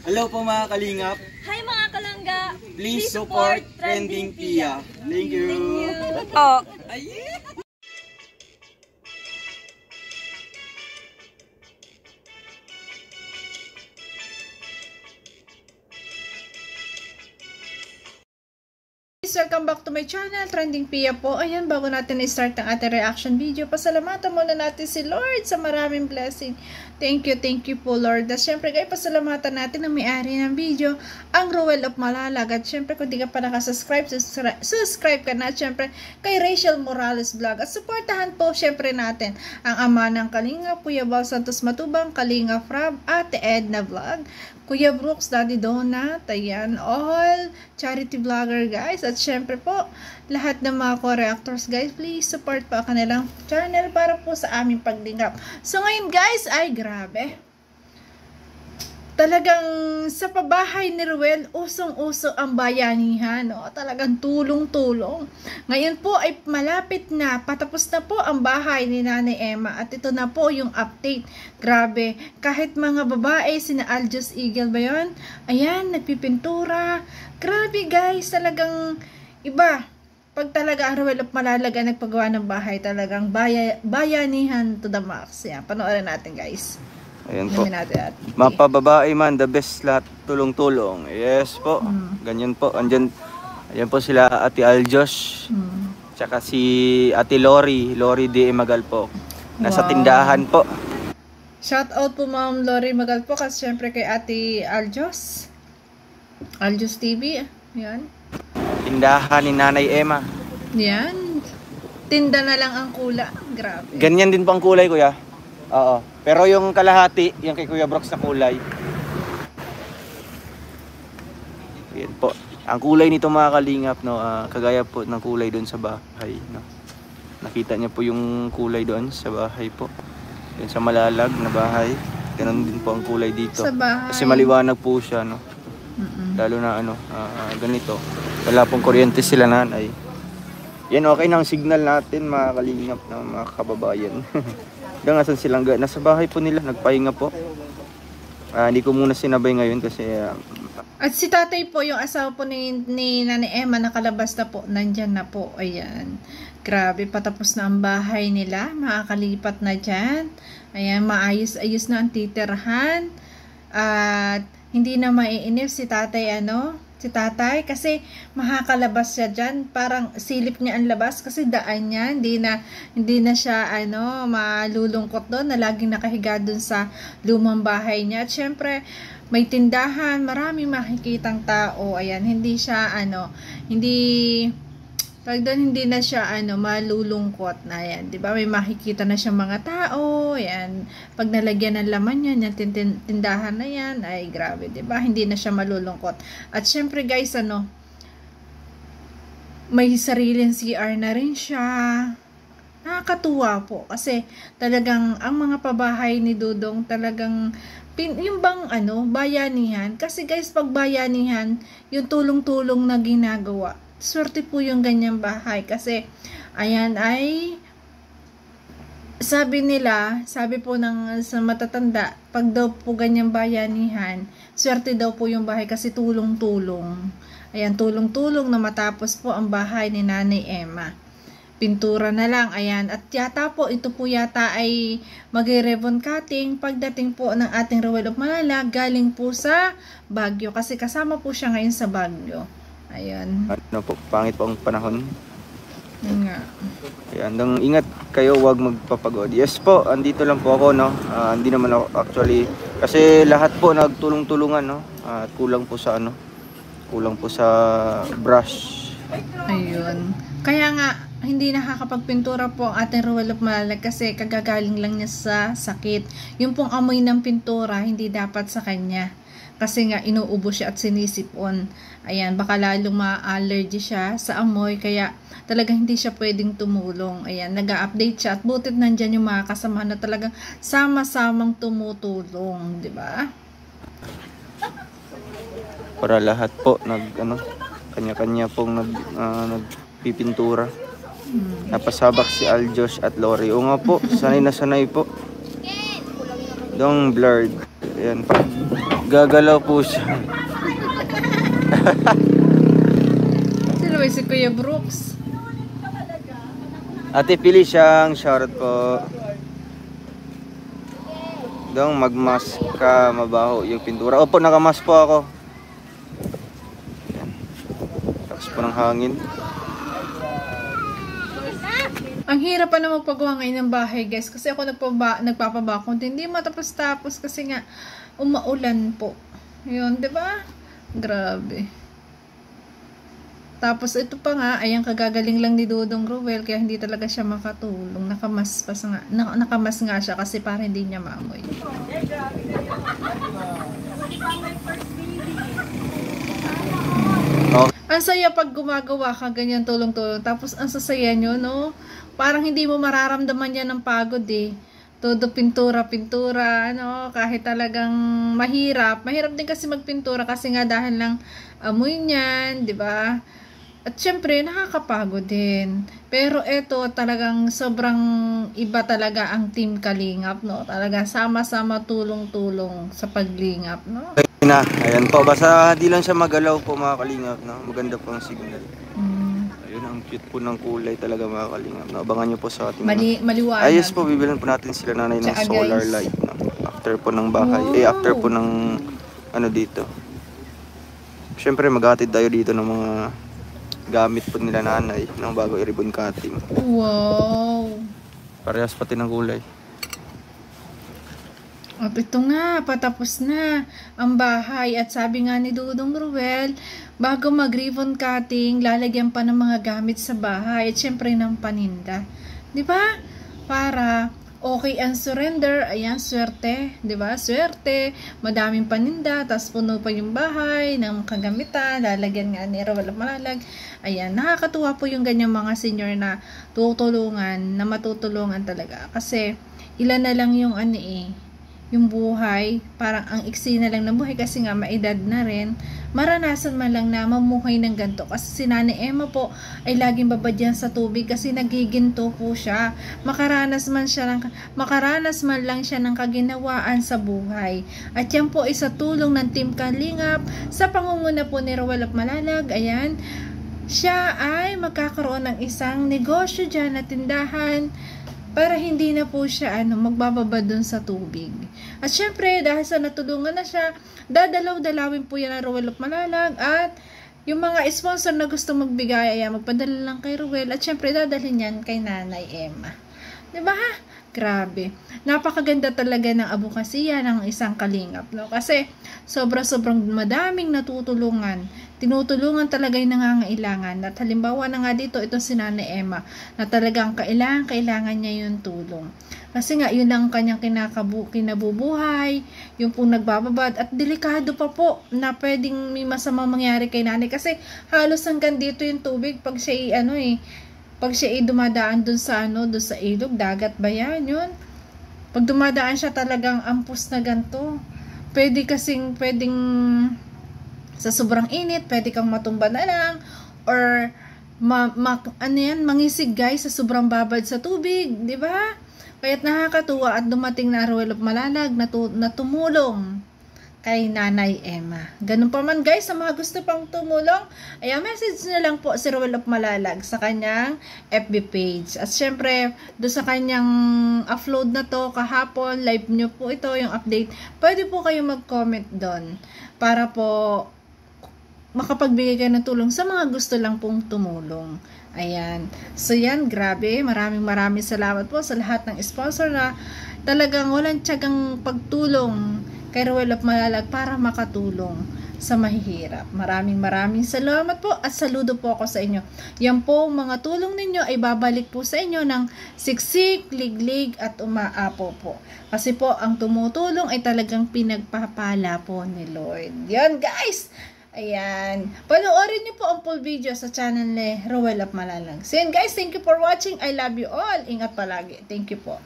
Hello po mga kalingap. Hi mga kalangga. Please support Trending Pia. Thank you. Oh. Welcome back to my channel, Trending Pia po. Ayan, bago natin i-start ang ating reaction video, pasalamatan muna natin si Lord sa maraming blessing. Thank you po Lord. At syempre guys, pasalamatan natin ang may-ari ng video, ang Ruel of Malalag. At syempre kung di ka pa nakasubscribe, subscribe ka na. At syempre kay Rachel Morales Vlog. At supportahan po syempre natin ang ama ng Kalinga, Kuya Bal Santos Matubang, Kalinga Frab, Ate Edna Vlog, Kuya Brooks, Daddy Donut, ayan, all charity vlogger guys. At syempre po, lahat ng mga co-reactors guys, please support po ang kanilang channel para po sa aming paglingap. So ngayon guys, ay grabe. Talagang sa pabahay ni Ruel, usong-uso ang bayanihan. No? Talagang tulong-tulong. Ngayon po ay malapit na. Patapos na po ang bahay ni Nanay Emma. At ito na po yung update. Grabe. Kahit mga babae, sina Aljos Eagle ba yun? Ayan, nagpipintura. Grabe guys. Talagang iba. Pag talaga ang Ruel of Malalaga nagpagawa ng bahay, talagang bayanihan to the max. Yan, panoorin natin guys. Ayan po. Mapababae man, the best lahat, tulong-tulong. Yes po. Ganyan po. Andyan, ayan po sila Ate Aljos. Tsaka si Ate Lori D. Magal po. Nasa tindahan po. Shout out po Ma'am Lori Magal po. Kasi syempre kay Ate Aljos. Aljos TV. Yan. Tindahan ni Nanay Emma. Yan. Tinda na lang ang kula. Grabe. Ganyan din po ang kulay, kuya. Oo. Pero yung kalahati, yung kay Kuya Brooks na kulay. Yan po. Ang kulay nito mga kalingap, no, kagaya po ng kulay doon sa bahay. No? Nakita niyo po yung kulay doon sa bahay po. Doon sa Malalag na bahay. Ganun din po ang kulay dito. Sa bahay. Kasi maliwanag po siya. No? Lalo na ganito. Wala pong kuryente sila nanay. Yan, okay na ang signal natin mga kalingap, no, mga kababayan. Ngasan silang nasa bahay po nila, nagpahinga po. Hindi ko muna sinabay ngayon kasi at si tatay po, yung asawa po ni Nanay Emma, nakalabas na po, nandyan na po. Ayan, grabe, patapos na ang bahay nila, makakalipat na dyan. Ayan, maayos-ayos na ang titirhan. At hindi na maiinip si tatay, kasi makakalabas siya dyan, parang silip niya ang labas kasi daan niya, hindi na siya malulungkot doon na laging nakahiga doon sa lumang bahay niya. At syempre may tindahan, maraming makikitang tao. Ayan, hindi siya hindi na siya malulungkot na. Ayan, 'di ba? May makikita na siyang mga tao. Ayan, pag nalagyan ng laman yan, yung tindahan na yan, ay grabe, 'di ba? Hindi na siya malulungkot. At syempre guys, may sariling CR na rin siya. Nakakatuwa po kasi talagang ang mga pabahay ni Dudong talagang yung bang bayanihan. Kasi guys, pag bayanihan, yung tulong-tulong na ginagawa, swerte po yung ganyang bahay kasi ayan ay sabi po sa matatanda, pag daw po ganyang bayanihan, swerte daw po yung bahay kasi tulong-tulong. Ayan, tulong-tulong na matapos po ang bahay ni Nanay Emma. Pintura na lang, ayan. At yata po, ito po yata ay mag-ribbon cutting pagdating po ng ating Ruel of Malalag galing po sa Baguio kasi kasama po siya ngayon sa Baguio. Ayan. Po, pangit po ang panahon. Yun nga. Ayan, ingat kayo, huwag magpapagod. Yes po, andito lang po ako, no. Hindi naman ako actually kasi lahat po nagtulong-tulungan, no. At kulang po sa brush. Ayun. Kaya nga hindi nakakapagpintura po ang ating Ruel of Malalag kasi kagagaling lang niya sa sakit. Yung pong amoy ng pintura hindi dapat sa kanya. Kasi nga inuubo siya at sinisipon. Ayan, baka lalong ma-allergy siya sa amoy kaya talagang hindi siya pwedeng tumulong. Ayan, nag-a-update siya at butit nandyan yung mga kasamahan na talagang sama-samang tumutulong, di ba? Para lahat po kanya-kanya pong nagpipintura. Napasabak si Aljos at Lori. O nga po, sanay na sanay po. Dong blurred. Ayan. Gagalaw po siya. Sino ba si Kuya Brooks? Ate Pili siyang shoutout po. Dong magmask ka, mabaho yung pintura. Opo, nakamask po ako. Yan. Tapos po ng hangin. Ang hirap pa na magpagawa ngayon ng bahay, guys. Kasi ako nagpapabakong. Hindi matapos-tapos kasi nga umaulan po. Yun, di ba? Grabe. Tapos ito pa nga, ayang kagagaling lang ni Dudong Ruel kaya hindi talaga siya makatulong. Nakamas nga siya kasi para hindi niya maamoy. Okay. Ang saya pag gumagawa ka ganyan tulong-tulong. Tapos ang sasaya nyo, no? Parang hindi mo mararamdaman yan ng pagod eh. Todo pintura, ano, kahit talagang mahirap. Mahirap din kasi magpintura kasi nga dahil lang amoy niyan, di ba? At syempre, nakakapagod din. Pero eto, talagang sobrang iba talaga ang Team Kalingap, no? Talaga sama-sama tulong-tulong sa paglingap, no? Okay na. Ayan po. Basta di lang siya magalaw po mga kalingap. No? Maganda po ang signal. Ayun, ang cute po ng kulay talaga mga kalingap. No? Abangan nyo po sa ating Maliwanag. ayos po, bibilan po natin sila nanay ng Tsaka, solar guys. light. No? After po ng bahay. Wow. After po ng ano dito. Siyempre maghatid tayo dito ng mga gamit po nila nanay ng bago i-ribbon cutting. Wow! Parehas pati ng kulay. At ito nga, patapos na ang bahay. At sabi nga ni Dudong Ruel, bago mag-ribbon cutting, lalagyan pa ng mga gamit sa bahay. At syempre ng paninda. Di ba? Para okay ang surrender. Ayan, swerte. Di ba? Swerte. Madaming paninda. Tapos puno pa yung bahay ng kagamitan. Lalagyan nga ni Ruel Malalag. Ayan, nakakatuwa po yung ganyang mga senior na tutulungan, na matutulungan talaga. Kasi ilan na lang yung yung buhay, parang ang iksi na lang ng buhay kasi nga maedad na rin, maranasan man lang na mamuhay ng ganito. Kasi si Nanay Emma po ay laging babad yan sa tubig kasi nagiginto po siya. Makaranas man lang siya ng kaginawaan sa buhay. At yan po ay sa tulong ng Team Kalingap sa pangunguna po ni Ruel Malalag. Ayan, siya ay magkakaroon ng isang negosyo dyan na tindahan para hindi na po siya magbababa dun sa tubig. At syempre, dahil sa natulungan na siya, dadalaw-dalawin po yan ng Ruel Malalag at yung mga sponsor na gusto magbigay, ayan, magpadala lang kay Ruel at syempre dadalhin yan kay Nanay Emma. Diba? Grabe. Napakaganda talaga ng abukasiya ng isang kalingap, no? Kasi sobrang madaming natutulungan. Tinutulungan talaga yung nangangailangan. At halimbawa na nga dito, itong si Nanay Emma, na talagang kailangan niya yung tulong. Kasi nga, yun ang kanyang kinabubuhay, yung pong nagbababad, at delikado pa po na pwedeng may masamang mangyari kay nanay. Kasi halos hanggang dito yung tubig pag siya pag siya dumadaan dun sa ilog, dagat ba yan? Yun. Pag dumadaan siya talagang ampus na ganito. Pwedeng sa sobrang init, pwede kang matumba na lang or mangisig guys sa sobrang babad sa tubig, di ba? Kaya't nakakatuwa at dumating na Ruel Malalag na tumulong kay Nanay Emma. Ganun pa man guys, sa mga gusto pang tumulong, ayan, message na lang po si Ruel Malalag sa kanyang FB page. At syempre, do sa kanyang upload na to kahapon, live nyo po ito, yung update. Pwede po kayo mag-comment doon para po makapagbigay kayo ng tulong sa mga gusto lang pong tumulong. Ayan. So yan, grabe. Maraming salamat po sa lahat ng sponsor na talagang walang tiyagang pagtulong kay Ruel Malalag para makatulong sa mahihirap. Maraming salamat po at saludo po ako sa inyo. Yan po, mga tulong ninyo ay babalik po sa inyo ng siksik, liglig at umaapo po. Kasi po, ang tumutulong ay talagang pinagpapala po ni Lord. Yan guys! Ayan. Panoorin niyo po ang full video sa channel ni Ruel Malalag. So yan guys, thank you for watching. I love you all. Ingat palagi. Thank you po.